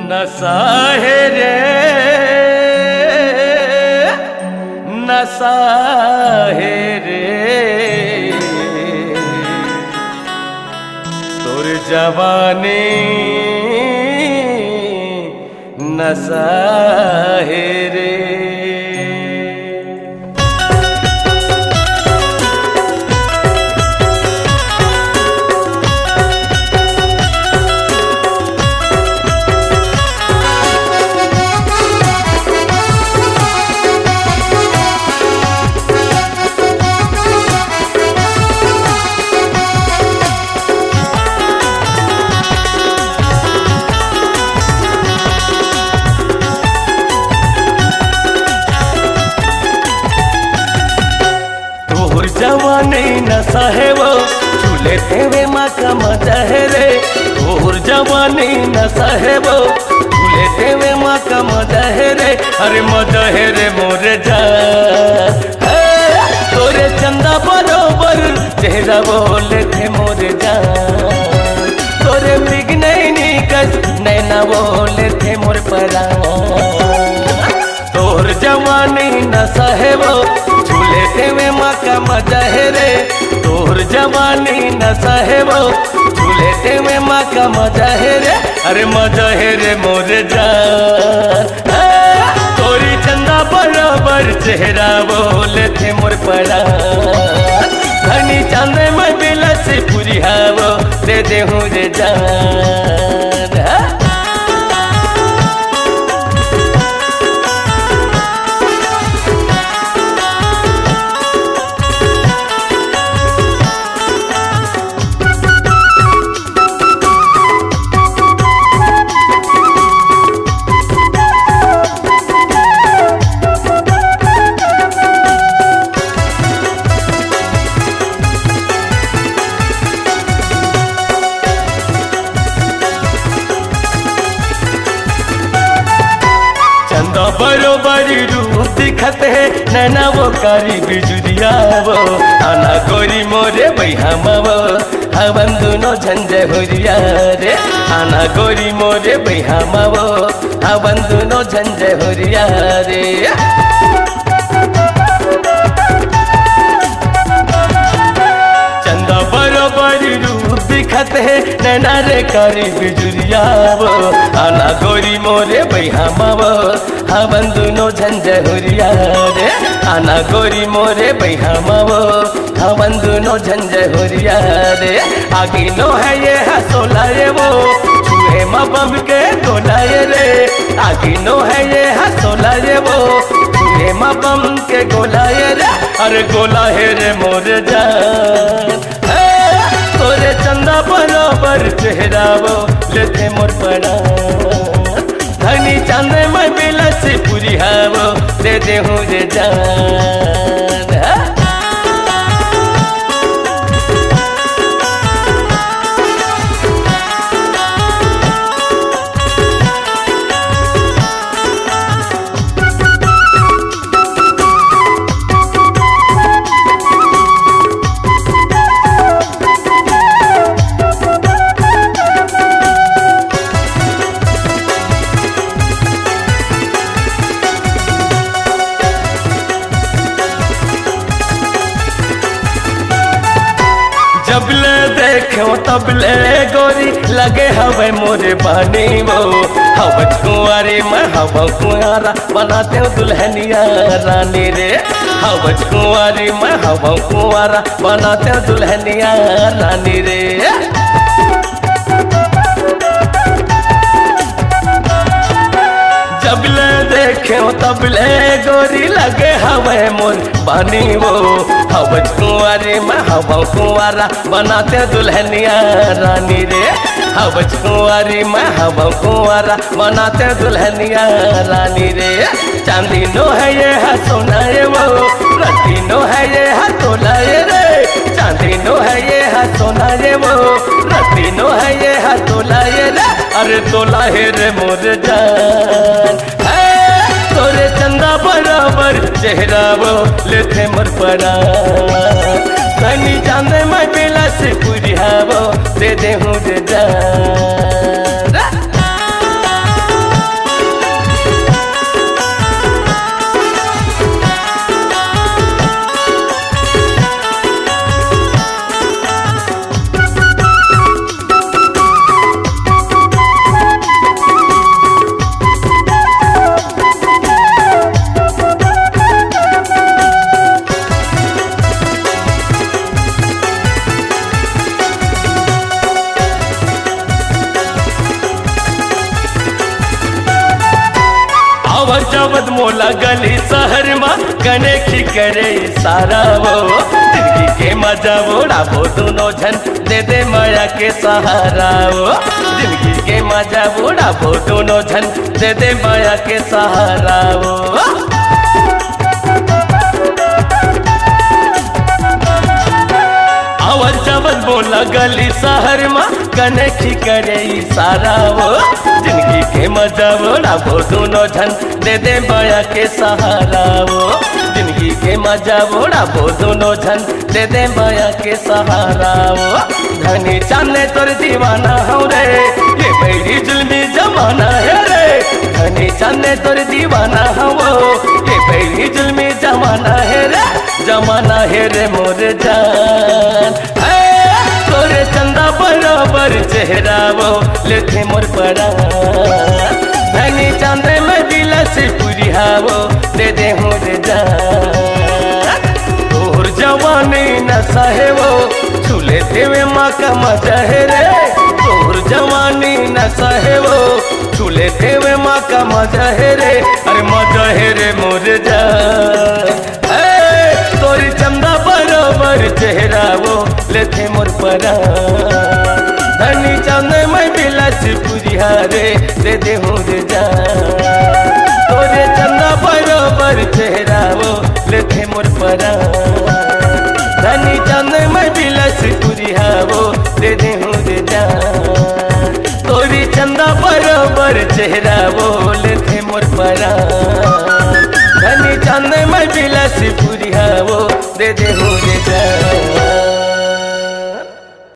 नशा है रे नशा है रे तोर जवानी नशा है रे। जवानी नशा है वो झूले तेरे माँ का मजा है रे। तोर जवानी नशा है वो झूले तेरे माँ का मजा है रे। अरे मजा है रे मोरे जा तोरे चंदा बरोबर चेहरा बोले थे मोरे जा तोरे मृग नहीं निकस नैना बोले थे मोर परा। तोर जवानी नशा है वो झूले तेरे माँ का मजा है रे। तोर जवानी नशा है वो झूले तेरे माँ का मजा है रे। अरे मजा है रे मोरे जान तोरी चंदा बराबर चेहरा बोले थे मोर पड़ा। धनी चांदे में बिलस पूरी हवो दे दे हूँ रे जान। चंदा बरोबर रूप दिखत है नैना वो कारी बिजुरिया वो आना गोरी मोरे बैहामवो हवन दोनों झंझे हुरिया रे। आना गोरी मोरे बैहामवो हवन दोनों झंझे हुरिया रे। चंदा बरोबर रूप दिखत है नैना रे कारी बिजुरिया वो आना गोरी मोरे बैहामवो हवन दोनों झंझे हुरिया रे। आना गोरी मोरे बैहामवो हवन दोनों झंझे हुरिया रे। आगे नो है ये हसोलाए वो छुए मबम के गोलाए रे। आगे नो है ये हसोलाए वो छुए मबम के गोलाए रे। अरे गोला है रे मोरे जान तोरे चंदा बराबर चेहरा वो लेते मोर पड़ा। धनी चांदे में बिलस पूरी हवो दे दे हूँ रे जान। जबले देखो तबले गोरी लगे हवे मोरे बानी वो हवज कुंवारी मैं हवा कुंवारा बनाते हो दुल्हनिया रानी रे। हवज कुंवारी मैं हवा कुंवारा बनाते हो दुल्हनिया रानी रे। जबले देखे तबले गोरी लगे हवे मोर बानी वो हवज कुंवारी मैं हवा कुंवारा बनाते दुल्हनिया रानी रे। हवज कुंवारी मैं हवा कुंवारा बनाते दुल्हनिया रानी रे। चांदी नो है ये सोनाए वो रत्ती नो है ये तोलाए रे। चांदी नो है ये सोनाए वो रत्ती नो है ये तोलाए रे। अरे तोला है रे मोर जान तोरे चंदा बराबर चेहरा वो लेते मोर पड़ा। धनी चांदे में बिलस पूरी हवो दे दे हूँ रे जान। आवर जवद मोला गली शहर में कनेखी करे सारा वो जिंदगी के मजा उड़ाबो दोनों जन दे दे माया के सहारा वो जिंदगी के मजा उड़ाबो दोनों जन दे दे माया के सहारा वो आवर जवद बोला गली शहर में कनेखी करे सारा वो जिंदगी के मजा उड़ाबो दोनों जन दे दे माया के सहारा वो जिंदगी के मजा उड़ाबो दोनों जन दे दे माया के सहारा वो धनी चांदे तोर दीवाना हूँ रे ये मेरी जुल्मी जमाना है रे धनी चांदे तोर दीवाना हूँ ये मेरी जुल्मी जमाना है रे मोर जान तोरे चंदा बराबर चेहरा वो लेते मोर परा धनी चांदे में दिला से पूरी हावो दे दे हो रे जान तोर जवानी नशा है वो छूले देवे माँ का मजा है रे तोर जवानी नशा है वो छूले देवे माँ का मजा है रे अरे मजा है रे मोर जान तोरी चंदा बराबर चेहरा वो लेते मोर परा धनी चांदे में बिलास पूरी हारे दे दे हो रे जान तोरे चंदा बराबर चेहरा वो लेते मोर परा धनी चांदे में बिलास पूरी हावो दे दे हो रे जान तोरी चंदा बराबर चेहरा वो लेते मोर परा धनी चांदे में बिलास पूरी हावो दे दे हो